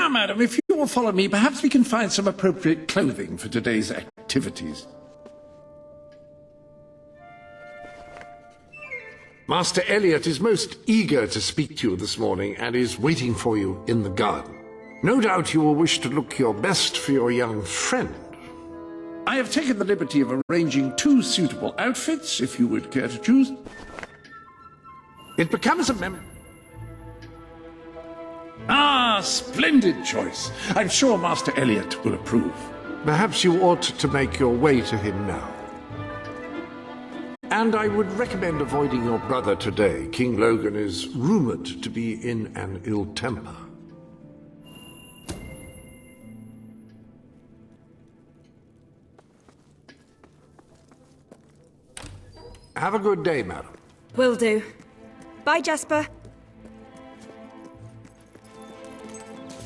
Now, madam, if you will follow me, perhaps we can find some appropriate clothing for today's activities. Master Elliot is most eager to speak to you this morning and is waiting for you in the garden. No doubt you will wish to look your best for your young friend. I have taken the liberty of arranging 2 suitable outfits, if you would care to choose. It becomes a Ah, splendid choice. I'm sure Master Elliot will approve. Perhaps you ought to make your way to him now. And I would recommend avoiding your brother today. King Logan is rumored to be in an ill temper. Have a good day, madam. Will do. Bye, Jasper.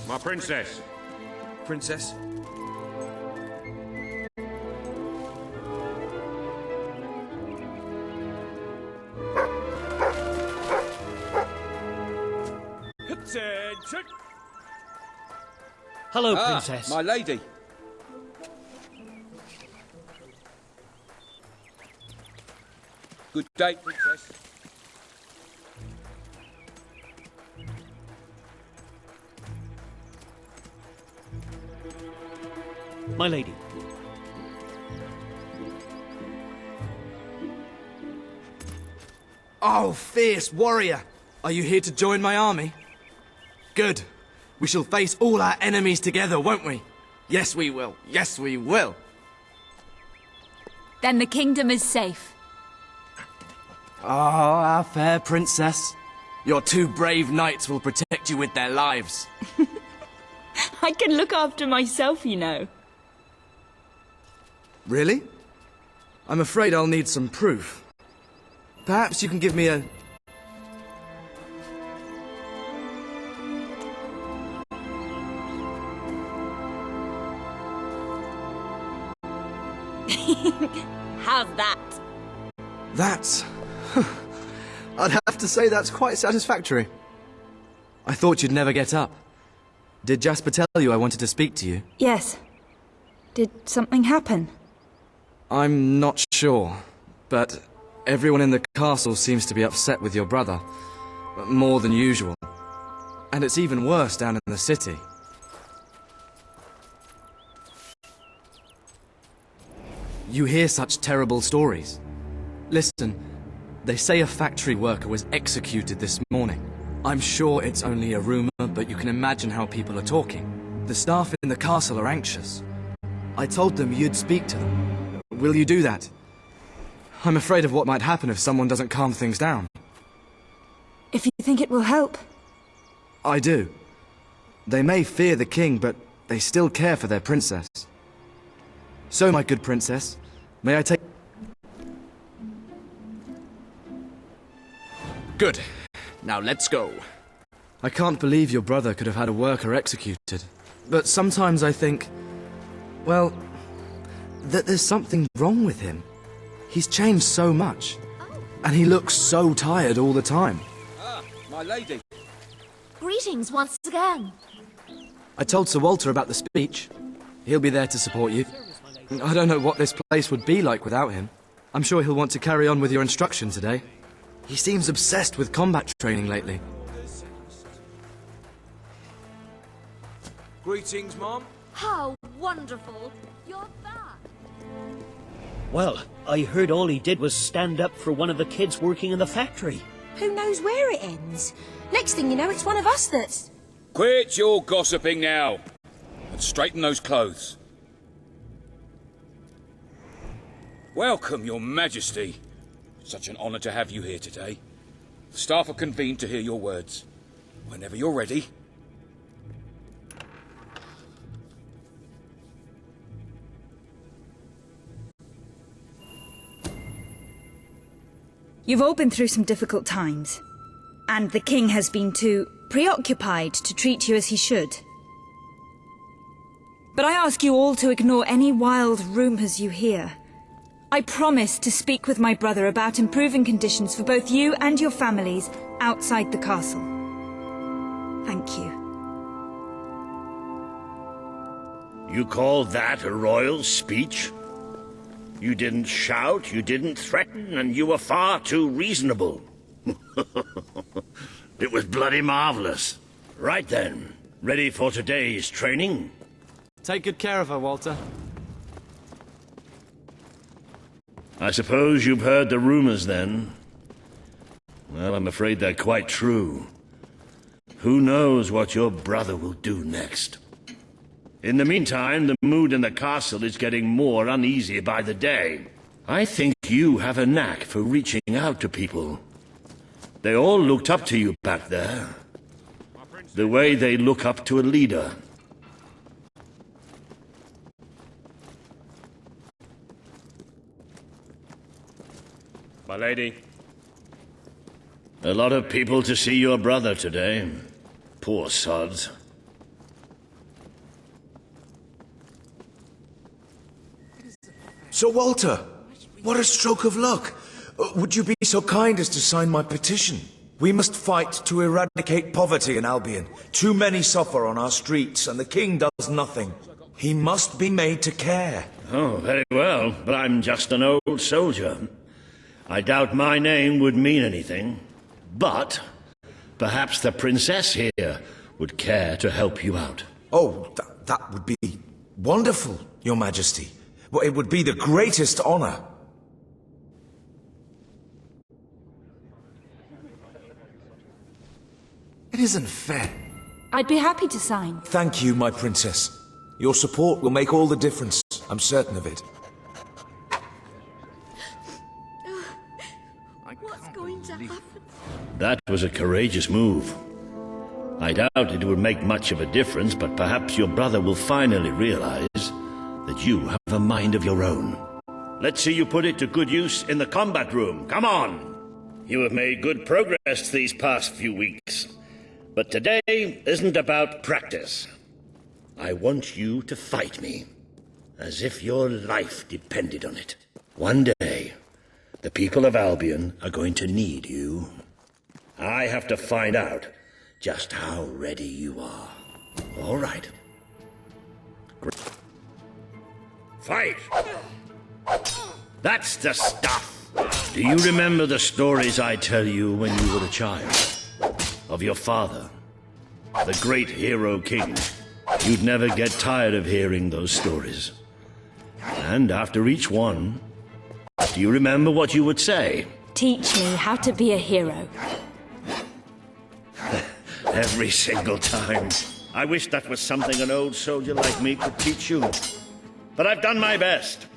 My princess. Princess? Attention! Hello, Princess. My lady. Good day, Princess. My lady. Oh, fierce warrior! Are you here to join my army? Good. We shall face all our enemies together, won't we? Yes, we will. Yes, we will. Then the kingdom is safe. Oh, our fair princess. Your 2 brave knights will protect you with their lives. I can look after myself, you know. Really? I'm afraid I'll need some proof. Perhaps you can give me a... How's that? That's... I'd have to say that's quite satisfactory. I thought you'd never get up. Did Jasper tell you I wanted to speak to you? Yes. Did something happen? I'm not sure, but everyone in the castle seems to be upset with your brother. More than usual. And it's even worse down in the city. You hear such terrible stories. Listen, they say a factory worker was executed this morning. I'm sure it's only a rumor, but you can imagine how people are talking. The staff in the castle are anxious. I told them you'd speak to them. Will you do that? I'm afraid of what might happen if someone doesn't calm things down. If you think it will help. I do. They may fear the king, but they still care for their princess. So, my good princess, may I take... Good. Now let's go. I can't believe your brother could have had a worker executed. But sometimes I think... well, that there's something wrong with him. He's changed so much. And he looks so tired all the time. Ah, my lady. Greetings once again. I told Sir Walter about the speech. He'll be there to support you. I don't know what this place would be like without him. I'm sure he'll want to carry on with your instruction today. He seems obsessed with combat training lately. Greetings, Mom. How wonderful. You're back. Well, I heard all he did was stand up for one of the kids working in the factory. Who knows where it ends? Next thing you know, it's one of us that's... Quit your gossiping now. And straighten those clothes. Welcome, Your Majesty. Such an honor to have you here today. The staff are convened to hear your words. Whenever you're ready. You've all been through some difficult times. And the king has been too preoccupied to treat you as he should. But I ask you all to ignore any wild rumors you hear. I promise to speak with my brother about improving conditions for both you and your families outside the castle. Thank you. You call that a royal speech? You didn't shout, you didn't threaten, and you were far too reasonable. It was bloody marvelous. Right then, ready for today's training? Take good care of her, Walter. I suppose you've heard the rumors then? Well, I'm afraid they're quite true. Who knows what your brother will do next? In the meantime, the mood in the castle is getting more uneasy by the day. I think you have a knack for reaching out to people. They all looked up to you back there. The way they look up to a leader. My lady. A lot of people to see your brother today. Poor sods. Sir Walter, what a stroke of luck. Would you be so kind as to sign my petition? We must fight to eradicate poverty in Albion. Too many suffer on our streets, and the king does nothing. He must be made to care. Oh, very well, but I'm just an old soldier. I doubt my name would mean anything. But perhaps the princess here would care to help you out. Oh, that would be wonderful, Your Majesty. Well, it would be the greatest honor. It isn't fair. I'd be happy to sign. Thank you, my princess. Your support will make all the difference. I'm certain of it. What's going to happen? That was a courageous move. I doubt it would make much of a difference, but perhaps your brother will finally realize that you have a mind of your own. Let's see you put it to good use in the combat room. Come on! You have made good progress these past few weeks. But today isn't about practice. I want you to fight me, as if your life depended on it. One day, the people of Albion are going to need you. I have to find out just how ready you are. All right. Fight! That's the stuff! Do you remember the stories I tell you when you were a child? Of your father, the great hero king. You'd never get tired of hearing those stories. And after each one, do you remember what you would say? Teach me how to be a hero. Every single time. I wish that was something an old soldier like me could teach you. But I've done my best.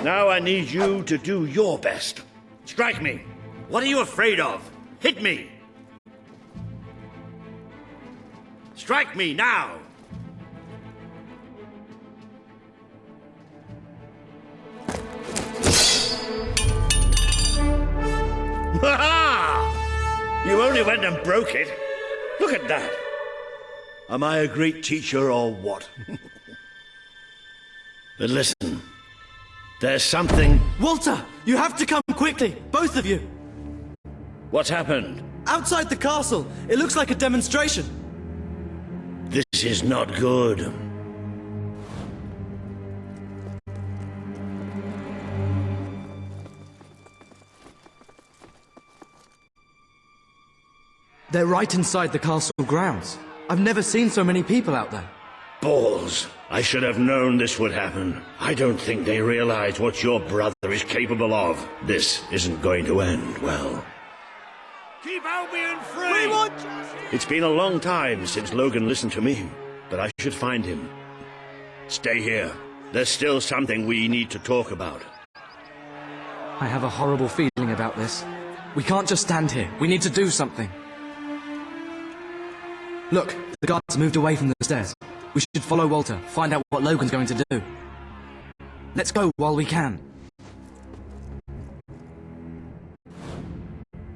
Now I need you to do your best. Strike me. What are you afraid of? Hit me. Strike me now. Ha-ha! You only went and broke it. Look at that. Am I a great teacher or what? But listen, there's something... Walter! You have to come quickly! Both of you! What's happened? Outside the castle! It looks like a demonstration! This is not good. They're right inside the castle grounds. I've never seen so many people out there. Balls. I should have known this would happen. I don't think they realize what your brother is capable of. This isn't going to end well. Keep Albion free! We want... It's been a long time since Logan listened to me, but I should find him. Stay here. There's still something we need to talk about. I have a horrible feeling about this. We can't just stand here. We need to do something. Look, the guards moved away from the stairs. We should follow Walter, find out what Logan's going to do. Let's go while we can.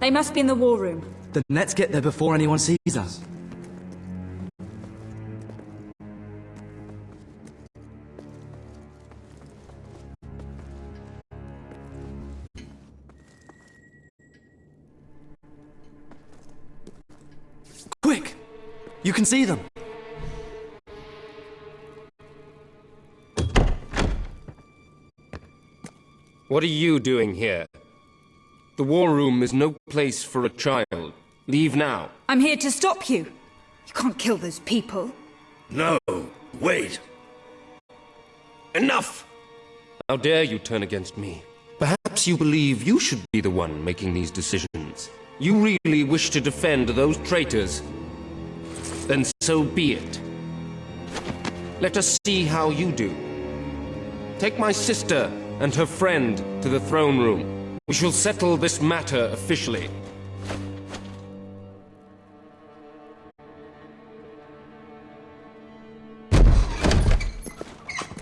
They must be in the war room. Then let's get there before anyone sees us. Quick! You can see them. What are you doing here? The war room is no place for a child. Leave now. I'm here to stop you. You can't kill those people. No, wait. Enough! How dare you turn against me? Perhaps you believe you should be the one making these decisions. You really wish to defend those traitors? Then so be it. Let us see how you do. Take my sister and her friend to the throne room. We shall settle this matter officially.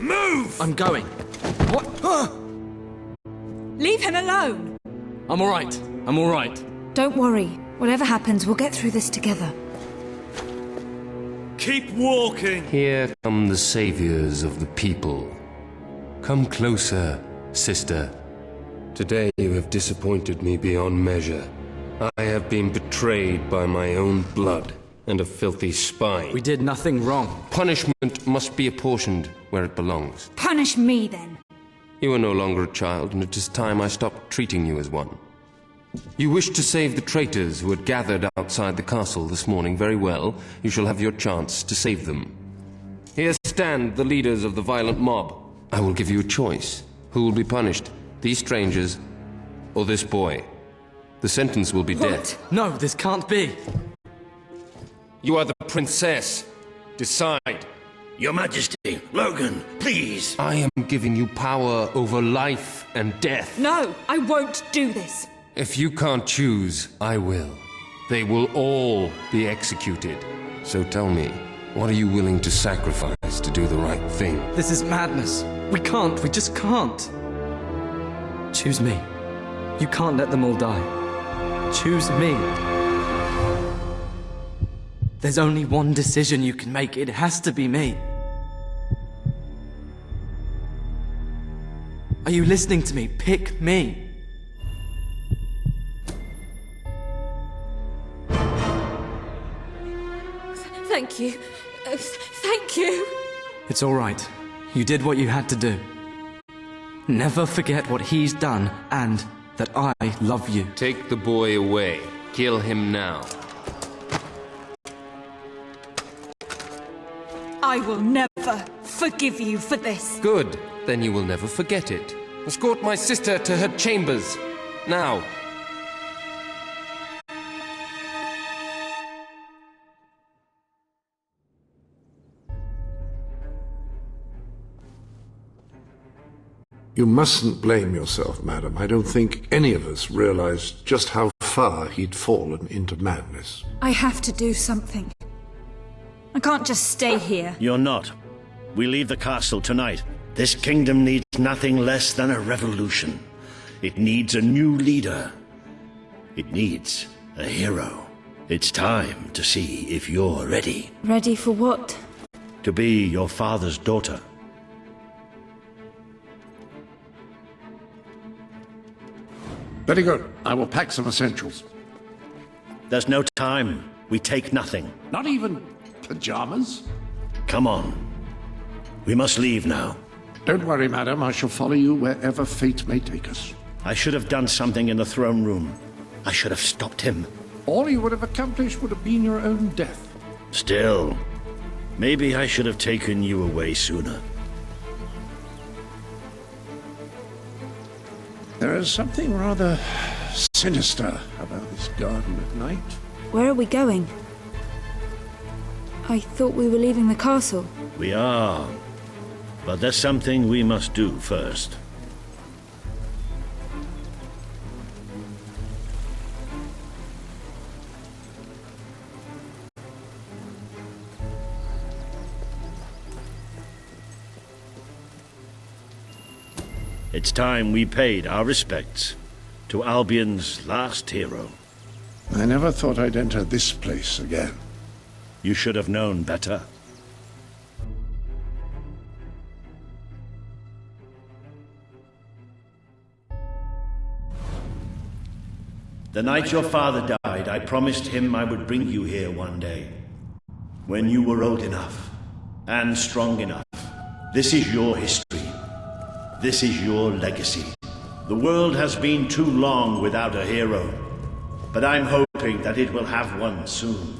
Move! I'm going. What? Leave him alone! I'm alright. I'm alright. Don't worry. Whatever happens, we'll get through this together. Keep walking! Here come the saviors of the people. Come closer, sister. Today you have disappointed me beyond measure. I have been betrayed by my own blood and a filthy spine. We did nothing wrong. Punishment must be apportioned where it belongs. Punish me, then. You are no longer a child, and it is time I stopped treating you as one. You wish to save the traitors who had gathered outside the castle this morning. Very well. You shall have your chance to save them. Here stand the leaders of the violent mob. I will give you a choice. Who will be punished? These strangers or this boy? The sentence will be death. No, this can't be. You are the princess. Decide. Your Majesty, Logan, please. I am giving you power over life and death. No, I won't do this. If you can't choose, I will. They will all be executed. So tell me, what are you willing to sacrifice to do the right thing? This is madness. We just can't. Choose me. You can't let them all die. Choose me. There's only one decision you can make. It has to be me. Are you listening to me? Pick me. Thank you. Thank you. It's all right. You did what you had to do. Never forget what he's done and that I love you. Take the boy away. Kill him now. I will never forgive you for this. Good. Then you will never forget it. Escort my sister to her chambers. Now. You mustn't blame yourself, madam. I don't think any of us realized just how far he'd fallen into madness. I have to do something. I can't just stay here. You're not. We leave the castle tonight. This kingdom needs nothing less than a revolution. It needs a new leader. It needs a hero. It's time to see if you're ready. Ready for what? To be your father's daughter. Very good. I will pack some essentials. There's no time. We take nothing. Not even pajamas? Come on. We must leave now. Don't worry, madam. I shall follow you wherever fate may take us. I should have done something in the throne room. I should have stopped him. All you would have accomplished would have been your own death. Still, maybe I should have taken you away sooner. There is something rather sinister about this garden at night. Where are we going? I thought we were leaving the castle. We are. But there's something we must do first. It's time we paid our respects to Albion's last hero. I never thought I'd enter this place again. You should have known better. The night your father died, I promised him I would bring you here one day. When you were old enough and strong enough. This is your history. This is your legacy. The world has been too long without a hero, but I'm hoping that it will have one soon.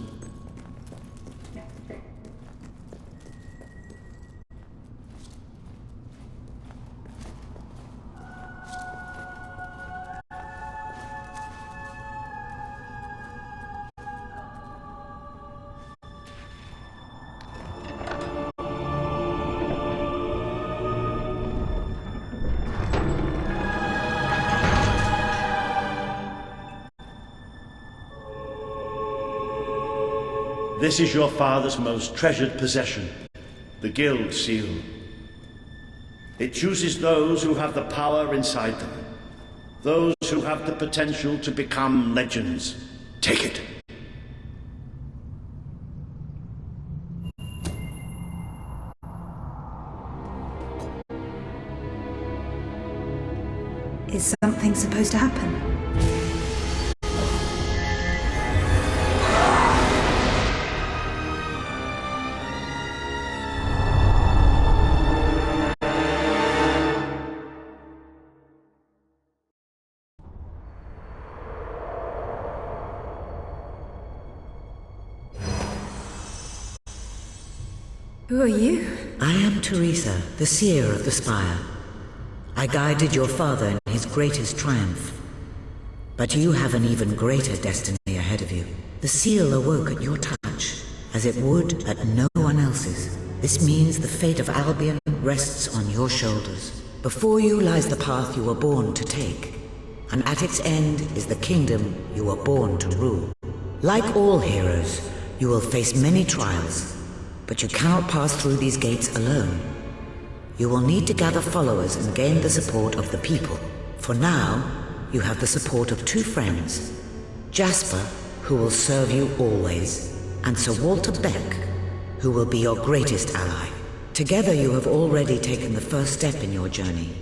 This is your father's most treasured possession, the Guild Seal. It chooses those who have the power inside them, those who have the potential to become legends. Take it. Is something supposed to happen? Who are you? I am Teresa, the seer of the spire. I guided your father in his greatest triumph. But you have an even greater destiny ahead of you. The seal awoke at your touch, as it would at no one else's. This means the fate of Albion rests on your shoulders. Before you lies the path you were born to take, and at its end is the kingdom you were born to rule. Like all heroes, you will face many trials, but you cannot pass through these gates alone. You will need to gather followers and gain the support of the people. For now, you have the support of two friends, Jasper, who will serve you always, and Sir Walter Beck, who will be your greatest ally. Together you have already taken the first step in your journey.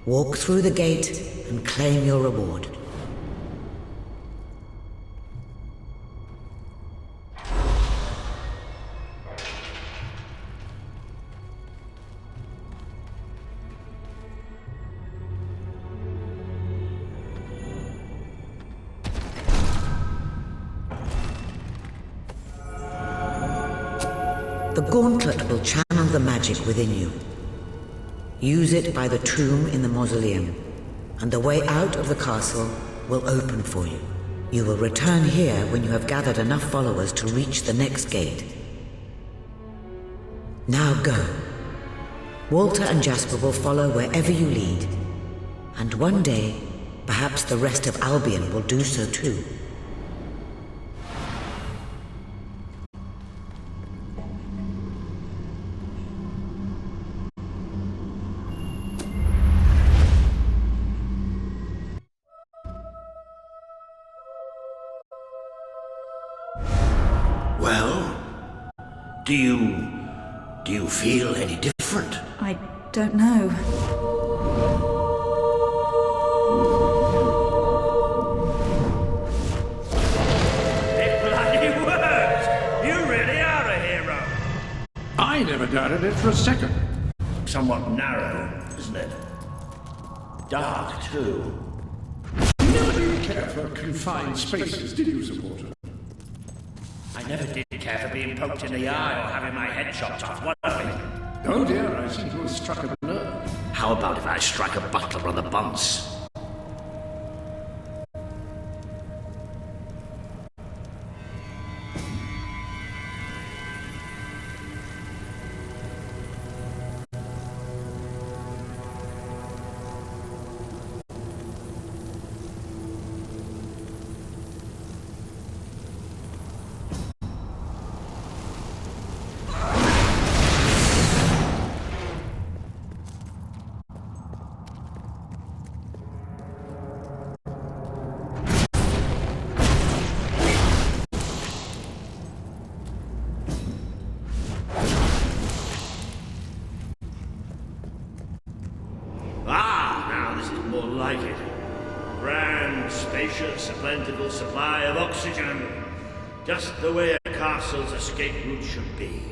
Walk through the gate and claim your reward. The gauntlet will channel the magic within you. Use it by the tomb in the mausoleum, and the way out of the castle will open for you. You will return here when you have gathered enough followers to reach the next gate. Now go. Walter and Jasper will follow wherever you lead, and one day, perhaps the rest of Albion will do so too. Do you feel any different? I don't know. It bloody worked! You really are a hero! I never doubted it for a second. Somewhat narrow, isn't it? Dark, too. You never did care for confined spaces, did you, Sir Walter? I never did care for being poked in the eye or having my head chopped off, what of it? Oh dear, I seem to have struck a nerve. How about if I strike a butler on the buns? Like it. Grand, spacious, a plentiful supply of oxygen. Just the way a castle's escape route should be.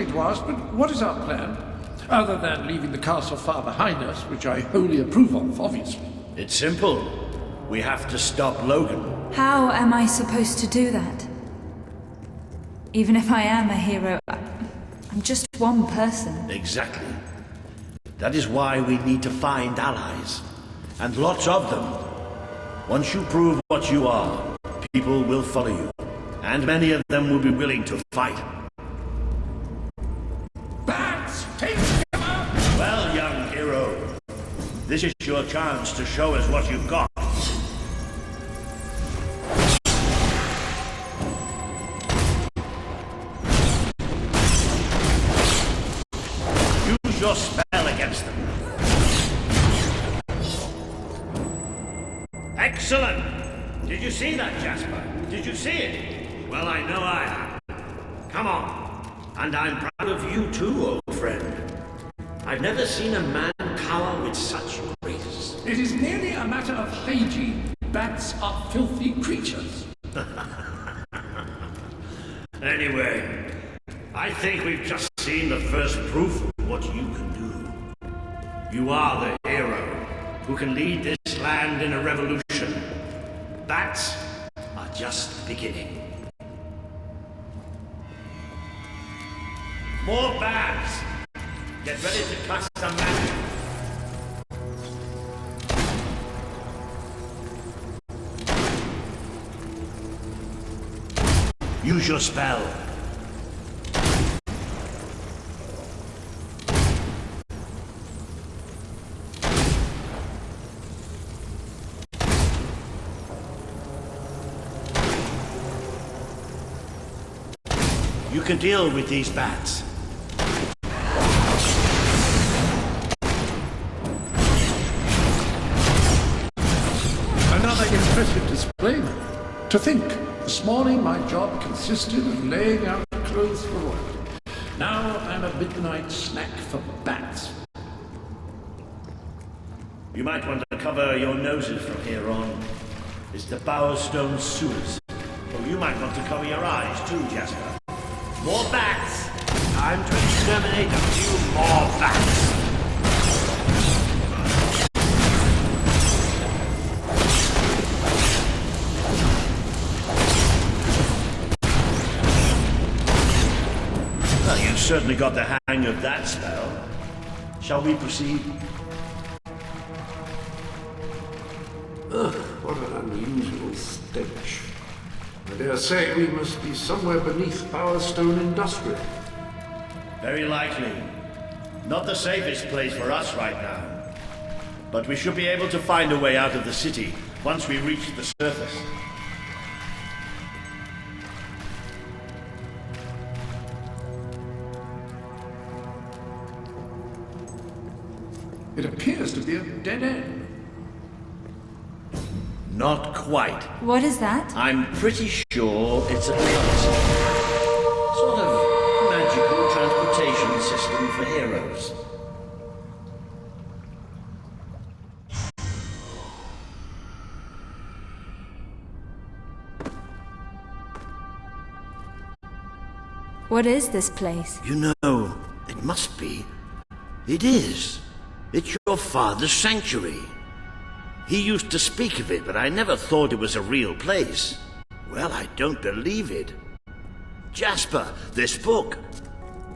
hesitate to ask, but what is our plan? Other than leaving the castle far behind us, which I wholly approve of, obviously. It's simple. We have to stop Logan. How am I supposed to do that? Even if I am a hero, I'm just one person. Exactly. That is why we need to find allies. And lots of them. Once you prove what you are, people will follow you. And many of them will be willing to fight. Bats, take cover! Well, young hero, this is your chance to show us what you've got. Use your spell against them. Excellent! Did you see that, Jasper? Did you see it? Well, I know I have. Come on. And I'm proud of you too, old friend. I've never seen a man cower with such grace. It is merely a matter of hygiene. Bats are filthy creatures. Anyway, I think we've just seen the first proof of what you can do. You are the hero who can lead this land in a revolution. Bats are just the beginning. More bats! Get ready to cast some magic. Use your spell. You can deal with these bats. Another impressive display. To think, this morning my job consisted of laying out clothes for royalty. Now I'm a midnight snack for bats. You might want to cover your noses from here on. It's the Bowerstone sewers. Or you might want to cover your eyes too, Jasper. More bats! Time to exterminate a few more bats! Well, you've certainly got the hang of that spell. Shall we proceed? Ugh, what an unusual stench. I dare say we must be somewhere beneath Bowerstone Industrial. Very likely. Not the safest place for us right now. But we should be able to find a way out of the city once we reach the surface. It appears to be a dead end. Not quite. What is that? I'm pretty sure it's a transit. Sort of magical transportation system for heroes. What is this place? You know, it must be. It is. It's your father's sanctuary. He used to speak of it, but I never thought it was a real place. Well, I don't believe it. Jasper, this book.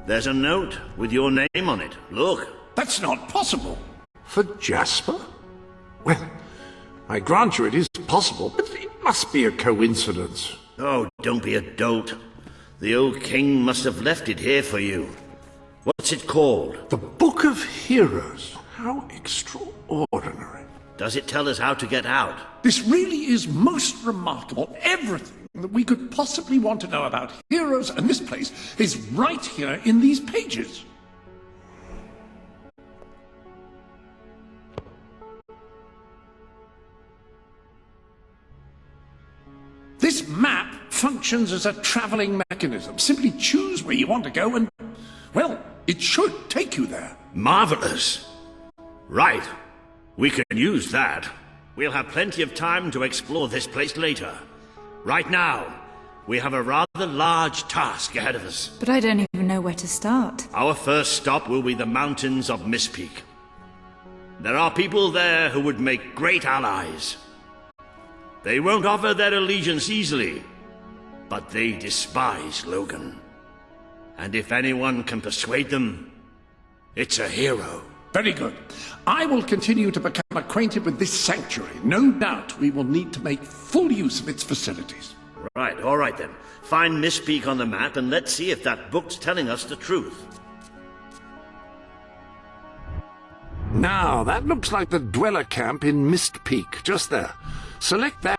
There's a note with your name on it. Look. That's not possible. For Jasper? Well, I grant you it is possible, but it must be a coincidence. Oh, don't be a dolt. The old king must have left it here for you. What's it called? The Book of Heroes. How extraordinary. Does it tell us how to get out? This really is most remarkable. Everything that we could possibly want to know about heroes and this place is right here in these pages. This map functions as a traveling mechanism. Simply choose where you want to go and, well, it should take you there. Marvelous. Right. We can use that. We'll have plenty of time to explore this place later. Right now, We have a rather large task ahead of us. But I don't even know where to start. Our first stop will be the mountains of Mistpeak. There are people there who would make great allies. They won't offer their allegiance easily, but they despise Logan. And if anyone can persuade them, it's a hero. Very good. I will continue to become acquainted with this sanctuary. No doubt we will need to make full use of its facilities. Right, all right then. Find Mistpeak on the map and let's see if that book's telling us the truth. Now, that looks like the dweller camp in Mistpeak, just there. Select that.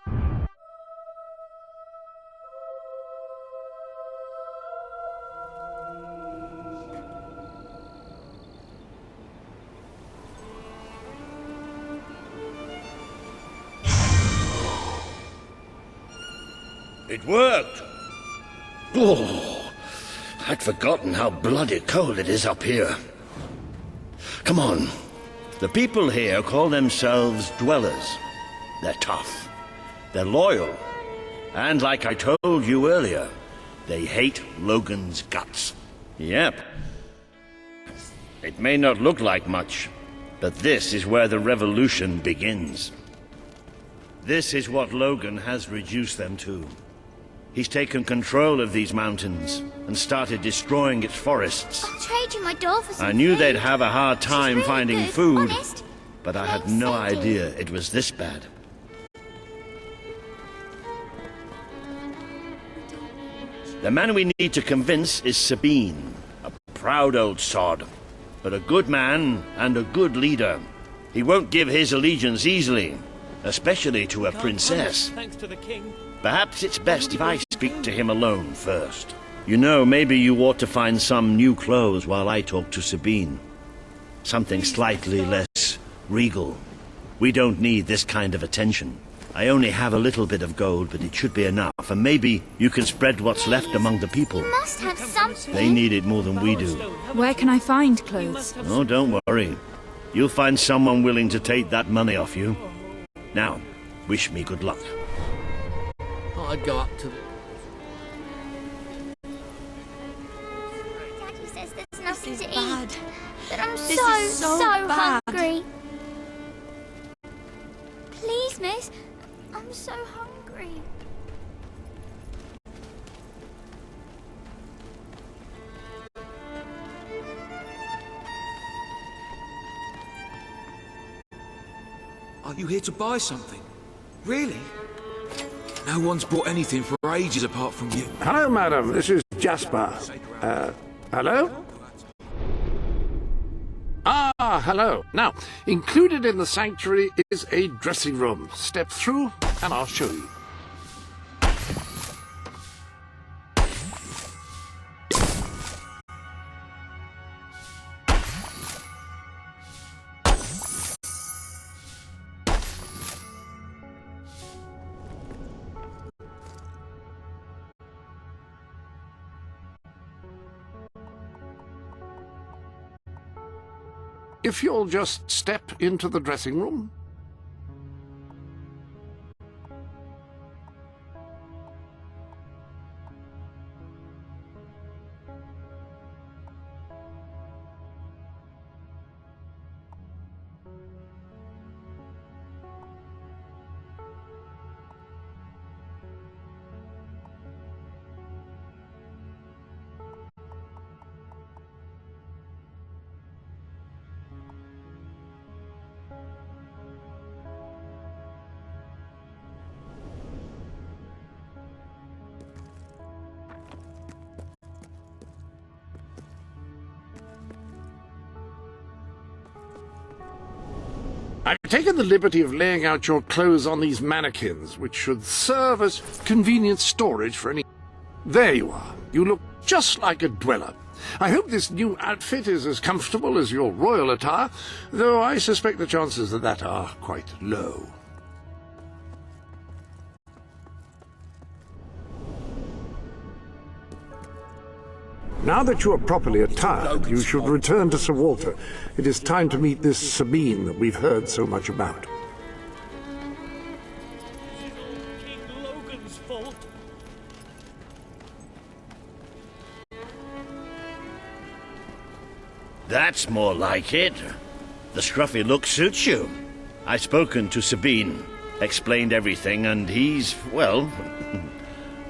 It worked! Oh, I'd forgotten how bloody cold it is up here. Come on. The people here call themselves dwellers. They're tough. They're loyal. And like I told you earlier, they hate Logan's guts. Yep. It may not look like much, but this is where the revolution begins. This is what Logan has reduced them to. He's taken control of these mountains and started destroying its forests. I'll trade you my doll for some I knew food. they'd have a hard time She's really finding good, food, honest. but I had no idea it was this bad. The man we need to convince is Sabine, a proud old sod, but a good man and a good leader. He won't give his allegiance easily, especially to a princess. Thanks to the king. Perhaps it's best if I speak to him alone first. You know, maybe you ought to find some new clothes while I talk to Sabine. Something slightly less regal. We don't need this kind of attention. I only have a little bit of gold, but it should be enough. And maybe you can spread what's left among the people. You must have something. They need it more than we do. Where can I find clothes? Oh, don't worry. You'll find someone willing to take that money off you. Now, wish me good luck. I'd go up to... Daddy says there's nothing to bad. eat. But I'm This is so bad. hungry. Please, miss. I'm so hungry. Are you here to buy something? Really? No one's bought anything for ages apart from you. Hello, madam. This is Jasper. Hello? Ah, hello. Now, included in the sanctuary is a dressing room. Step through, and I'll show you. If you'll just step into the dressing room. I've taken the liberty of laying out your clothes on these mannequins, which should serve as convenient storage for any... There you are. You look just like a dweller. I hope this new outfit is as comfortable as your royal attire, though I suspect the chances of that are quite low. Now that you are properly attired, you should return to Sir Walter. It is time to meet this Sabine that we've heard so much about. King Logan's fault. That's more like it. The scruffy look suits you. I've spoken to Sabine, explained everything, and he's, well,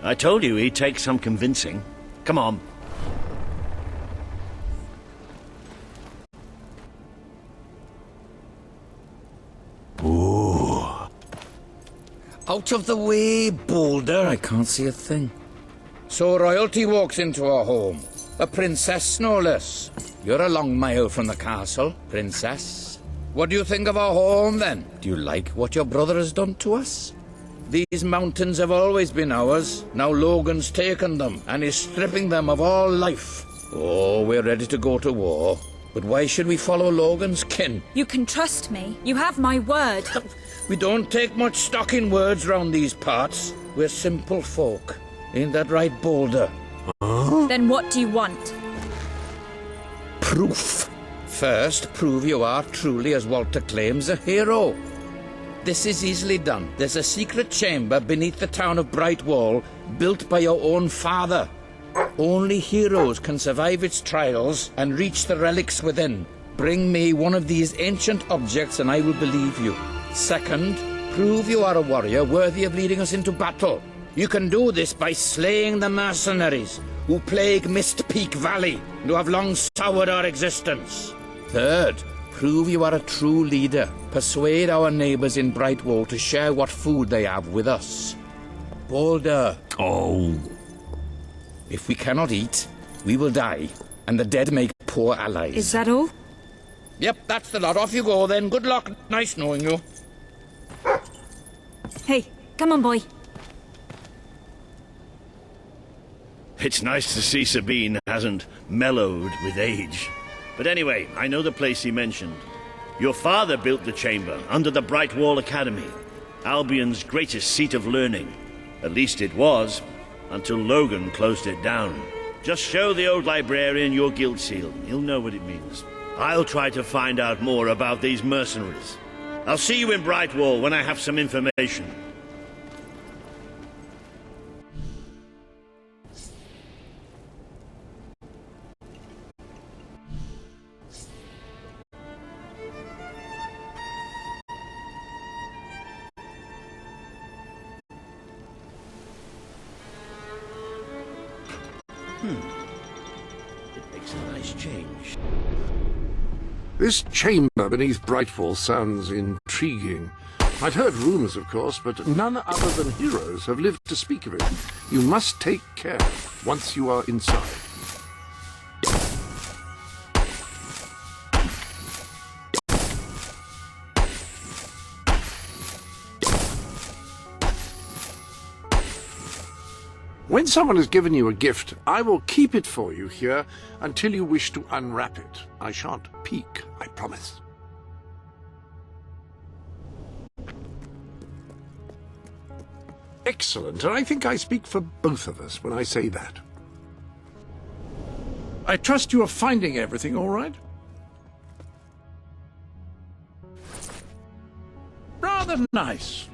I told you he'd take some convincing. Come on. Ooh. Out of the way, Boulder. I can't see a thing. So royalty walks into our home. A princess, no less. You're a long mile from the castle, princess. What do you think of our home, then? Do you like what your brother has done to us? These mountains have always been ours. Now Logan's taken them, and is stripping them of all life. Oh, we're ready to go to war. But why should we follow Logan's kin? You can trust me. You have my word. We don't take much stock in words round these parts. We're simple folk. Ain't that right, Boulder? Huh? Then what do you want? Proof. First, prove you are truly, as Walter claims, a hero. This is easily done. There's a secret chamber beneath the town of Brightwall, built by your own father. Only heroes can survive its trials and reach the relics within. Bring me one of these ancient objects and I will believe you. Second, prove you are a warrior worthy of leading us into battle. You can do this by slaying the mercenaries who plague Mist Peak Valley and who have long soured our existence. Third, prove you are a true leader. Persuade our neighbors in Brightwall to share what food they have with us. Boulder. Oh. If we cannot eat, we will die, and the dead make poor allies. Is that all? Yep, that's the lot. Off you go then. Good luck. Nice knowing you. Hey, come on, boy. It's nice to see Sabine hasn't mellowed with age. But anyway, I know the place he mentioned. Your father built the chamber under the Brightwall Academy, Albion's greatest seat of learning. At least it was, until Logan closed it down. Just show the old librarian your guild seal. He'll know what it means. I'll try to find out more about these mercenaries. I'll see you in Brightwall when I have some information. It makes a nice change. This chamber beneath Brightwall sounds intriguing. I'd heard rumors, of course, but none other than heroes have lived to speak of it. You must take care once you are inside. When someone has given you a gift, I will keep it for you here until you wish to unwrap it. I shan't peek, I promise. Excellent, and I think I speak for both of us when I say that. I trust you are finding everything all right? Rather nice.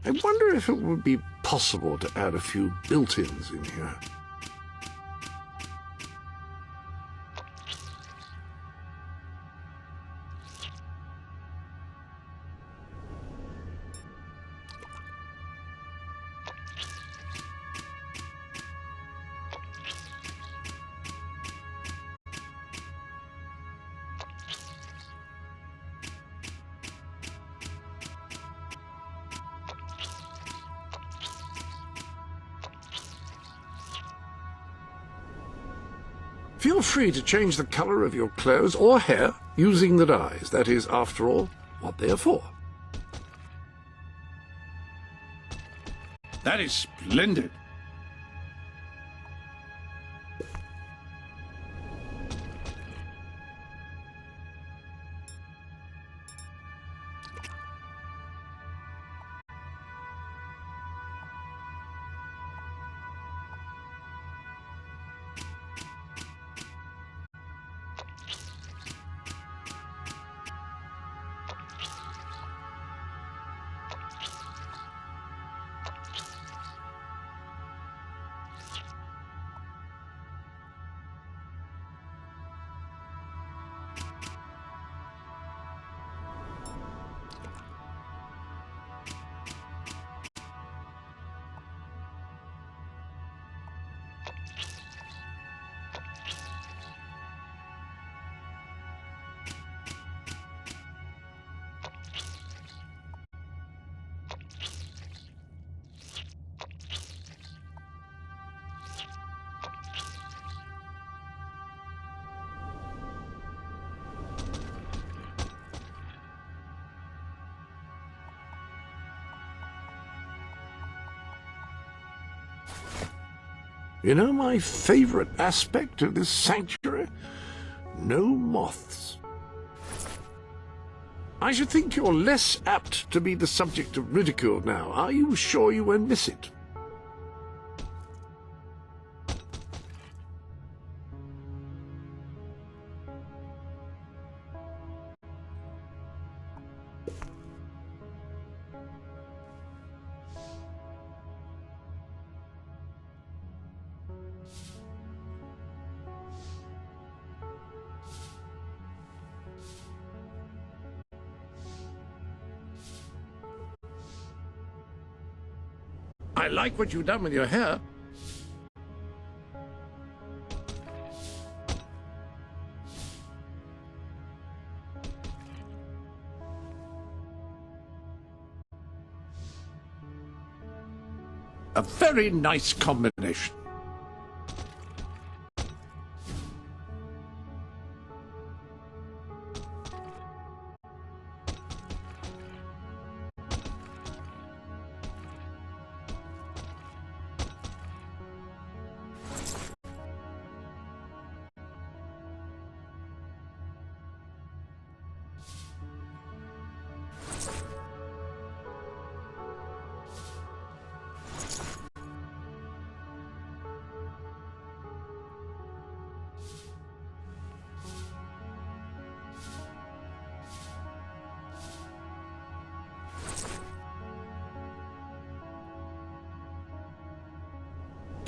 I wonder if it would be possible to add a few built-ins in here. Feel free to change the color of your clothes or hair using the dyes. That is, after all, what they are for. That is splendid. You know my favorite aspect of this sanctuary? No moths. I should think you're less apt to be the subject of ridicule now. Are you sure you won't miss it? I like what you've done with your hair. A very nice combination.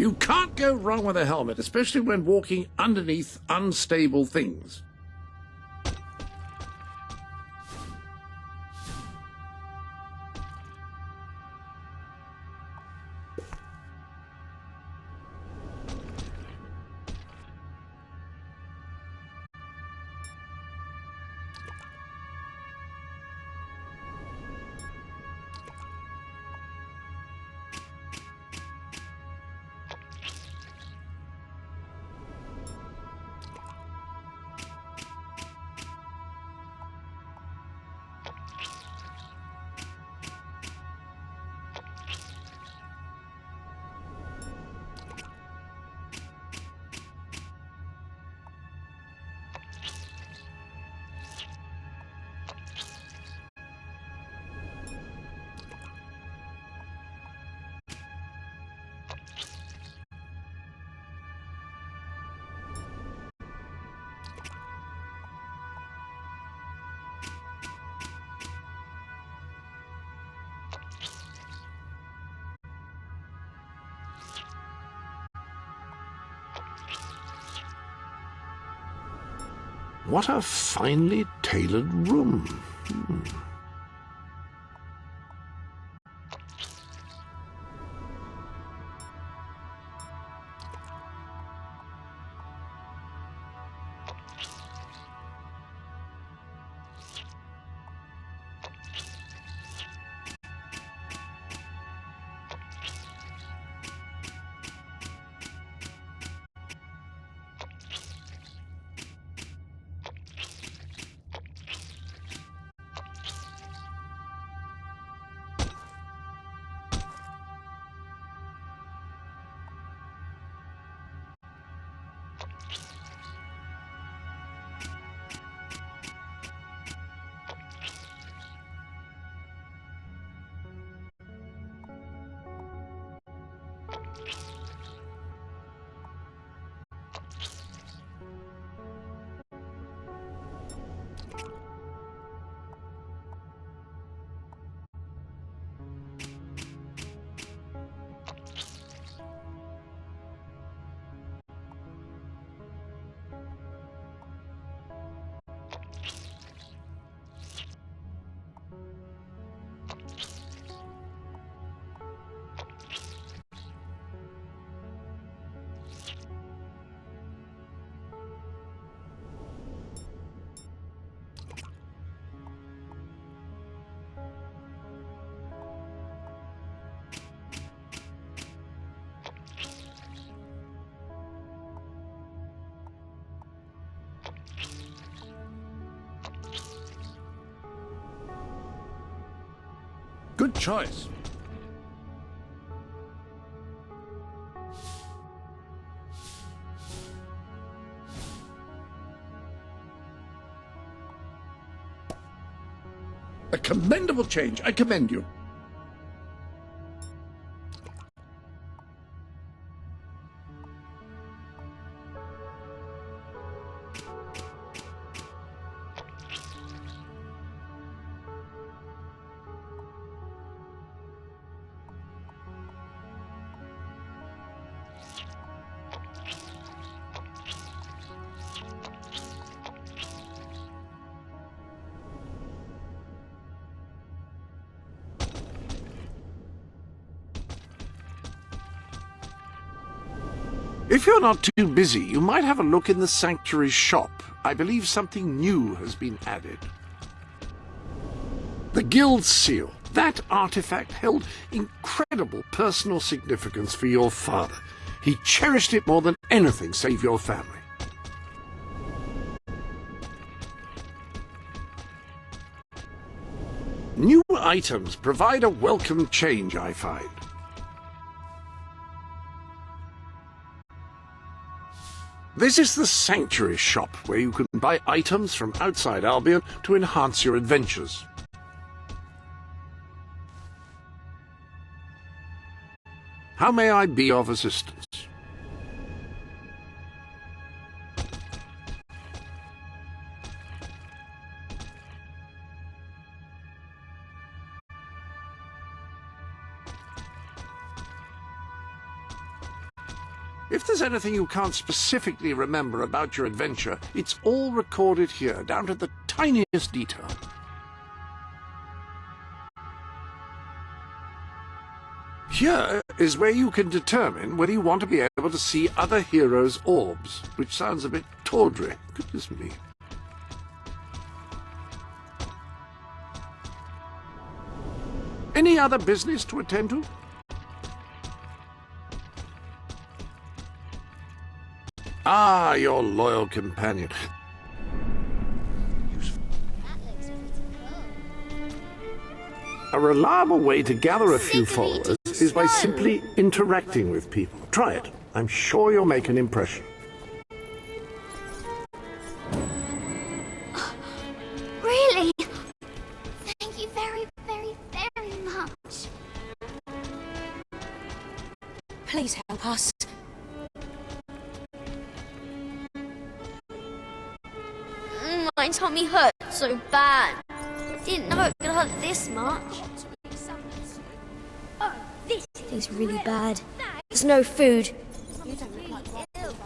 You can't go wrong with a helmet, especially when walking underneath unstable things. What a finely tailored room. Good choice. A commendable change. I commend you. If you're not too busy, you might have a look in the sanctuary shop. I believe something new has been added. The guild seal. That artifact held incredible personal significance for your father. He cherished it more than anything save your family. New items provide a welcome change, I find. This is the Sanctuary Shop, where you can buy items from outside Albion to enhance your adventures. How may I be of assistance? If there's anything you can't specifically remember about your adventure, it's all recorded here, down to the tiniest detail. Here is where you can determine whether you want to be able to see other heroes' orbs, which sounds a bit tawdry. Goodness me. Any other business to attend to? Ah, your loyal companion. A reliable way to gather a few followers is by simply interacting with people. Try it. I'm sure you'll make an impression. Really? Thank you very, very, very much. Please help us. My tummy hurt so bad. Didn't know it could hurt this much. Oh, this is really bad. There's no food. You don't look like ill.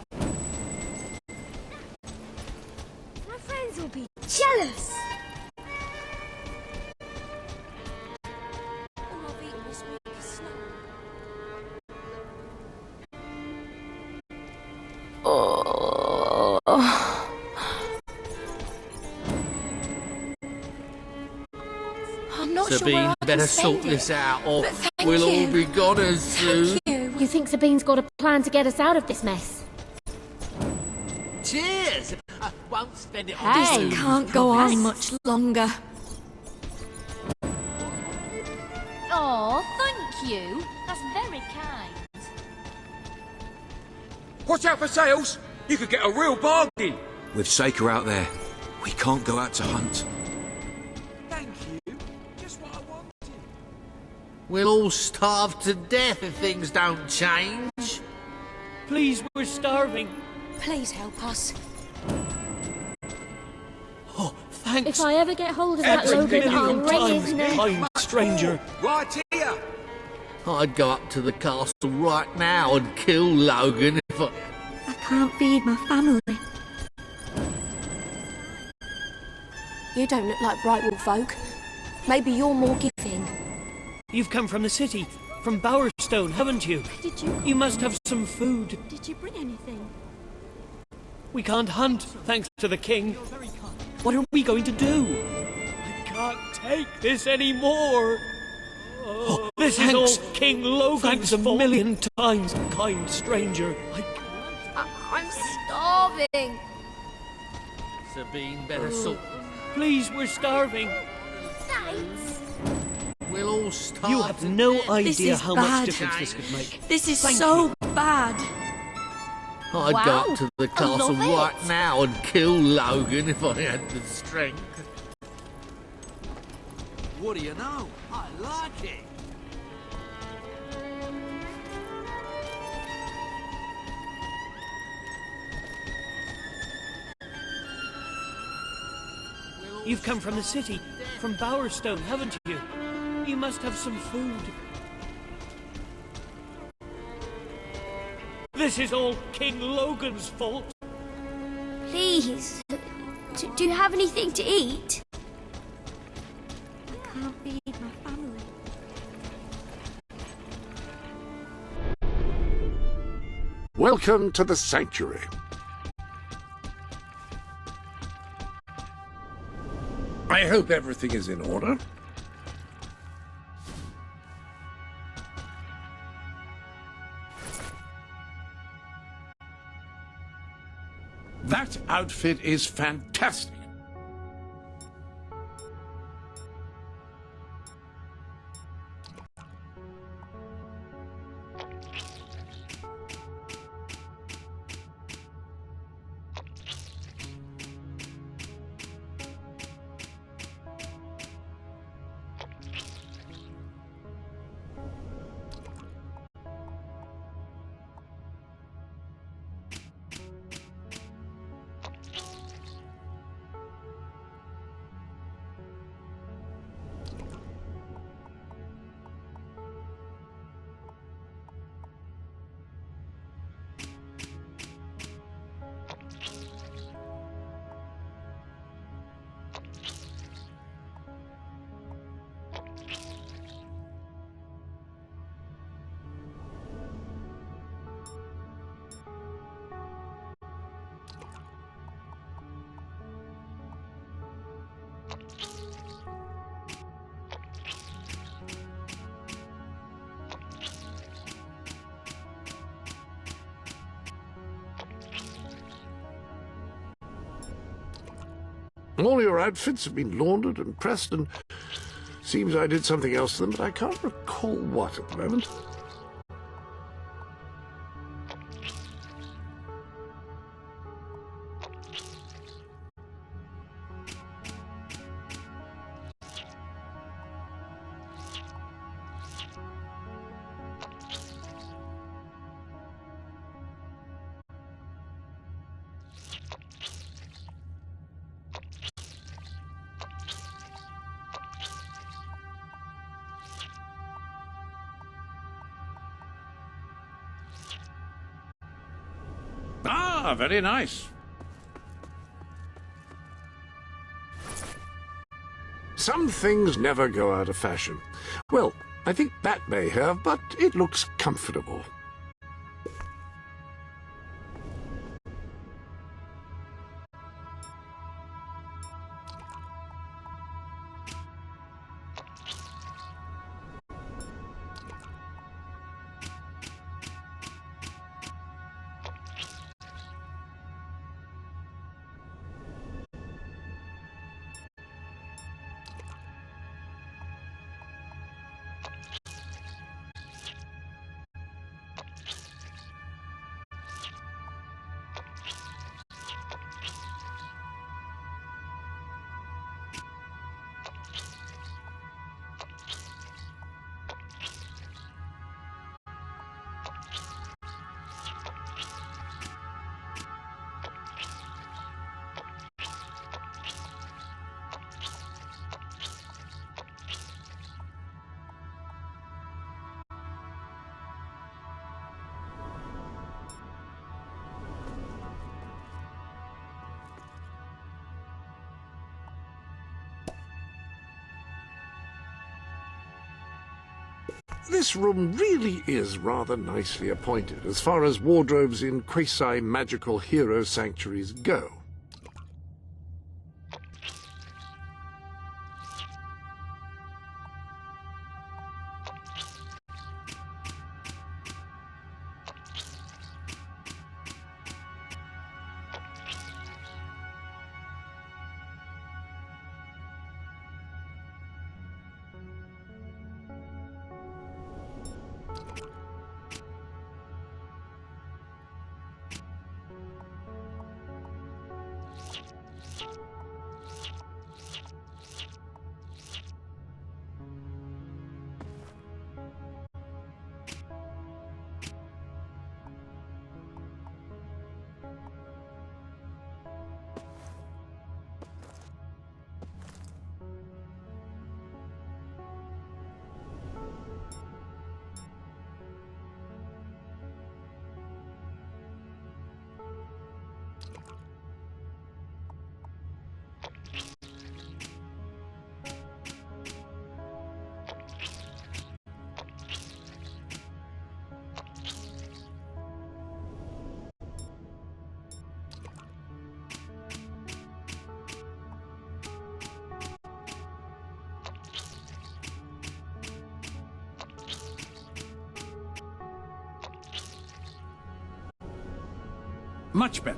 My friends will be jealous. All I've eaten this week is snow. Sabine, better sort this out, or we'll all be goners soon. You think Sabine's got a plan to get us out of this mess? Cheers! I won't spend it on Hey, this. can't go on much longer. Oh, thank you. That's very kind. Watch out for sails! You could get a real bargain. With Saker out there, we can't go out to hunt. Thank you. Just what I wanted. We'll all starve to death if things don't change. Please, we're starving. Please help us. Oh, thanks. If I ever get hold of that Logan, I'll wring his neck. Kind stranger. Right here. I'd go up to the castle right now and kill Logan if I... I can't feed my family. You don't look like Brightwall folk. Maybe you're more giving. You've come from the city, from Bowerstone, haven't you? Did you? You must have some food. Did you bring anything? We can't hunt, thanks to the king. What are we going to do? I can't take this anymore. Oh, this is all King Logan's a million times, kind stranger. I'm starving. Sabine, better sort... Please, we're starving. Thanks. We'll all starve. You have no idea is how bad. much difference this could make. This is Thank so you. bad. I'd go Wow, up to the I castle love it. right now and kill Logan if I had the strength. What do you know? I like it. You've come from the city, from Bowerstone, haven't you? You must have some food. This is all King Logan's fault. Please. Do you have anything to eat? I can't feed my family. Welcome to the sanctuary. I hope everything is in order. That outfit is fantastic. All your outfits have been laundered and pressed, and seems I did something else to them, but I can't recall what at the moment. Ah, very nice. Some things never go out of fashion. Well, I think that may have, but it looks comfortable. This room really is rather nicely appointed as far as wardrobes in quasi-magical hero sanctuaries go. Much better.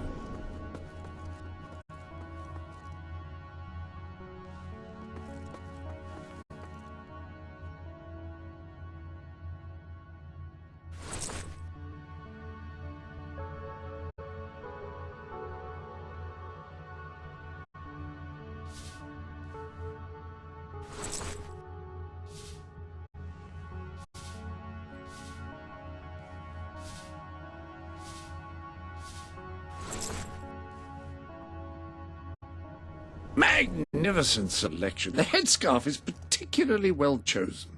Magnificent selection. The headscarf is particularly well chosen.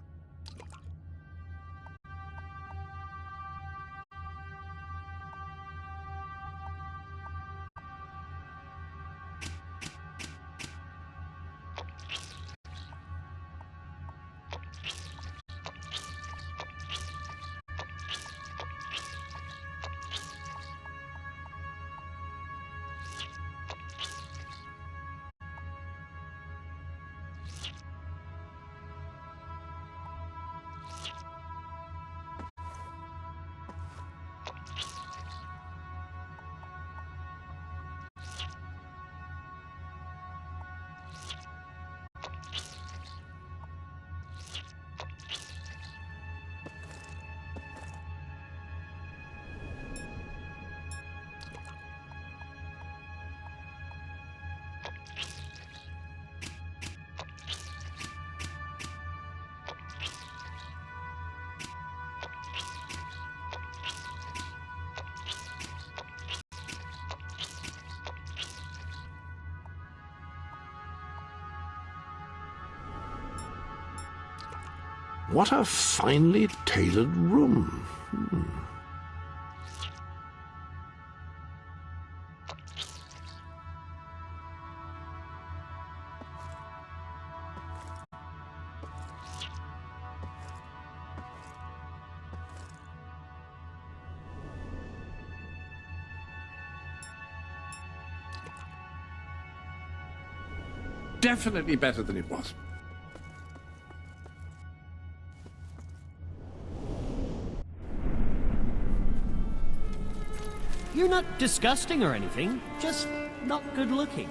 What a finely tailored room. Definitely better than it was. You're not disgusting or anything, just not good looking.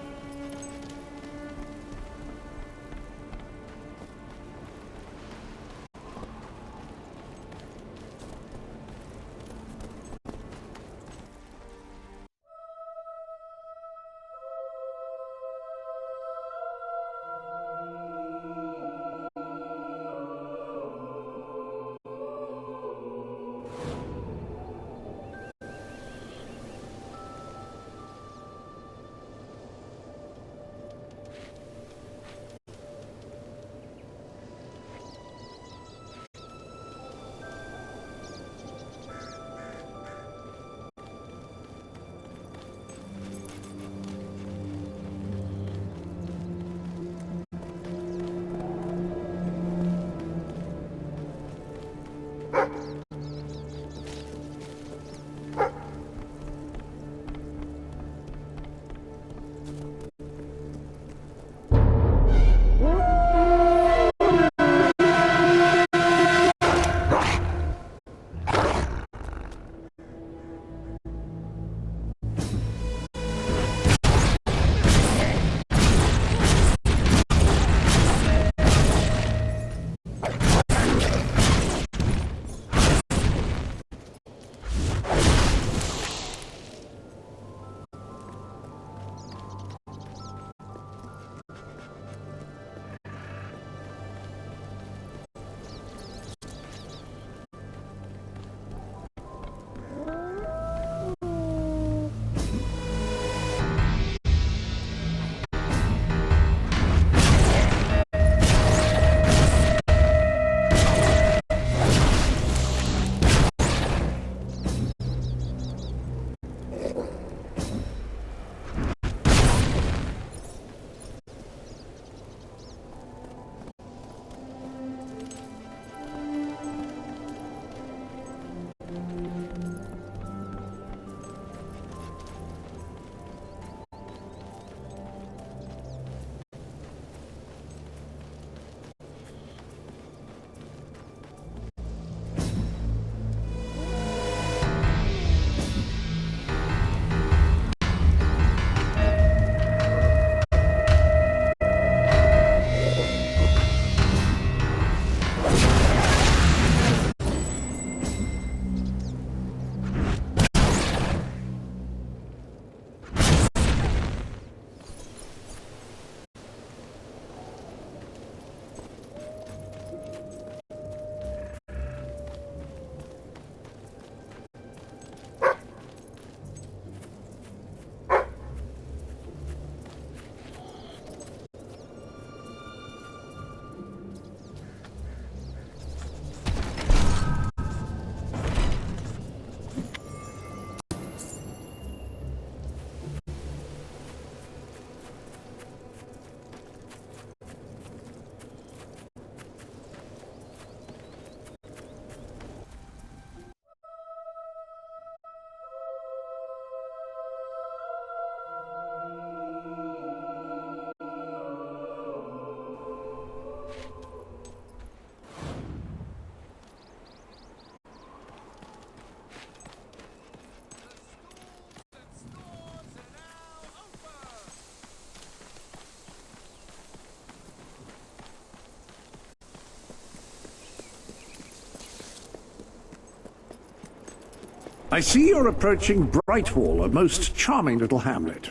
I see you're approaching Brightwall, a most charming little hamlet.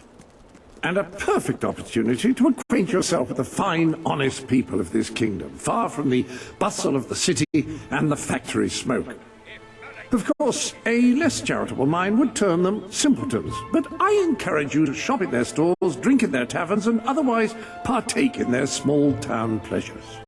And a perfect opportunity to acquaint yourself with the fine, honest people of this kingdom, far from the bustle of the city and the factory smoke. Of course, a less charitable mind would term them simpletons, but I encourage you to shop in their stores, drink in their taverns, and otherwise partake in their small-town pleasures.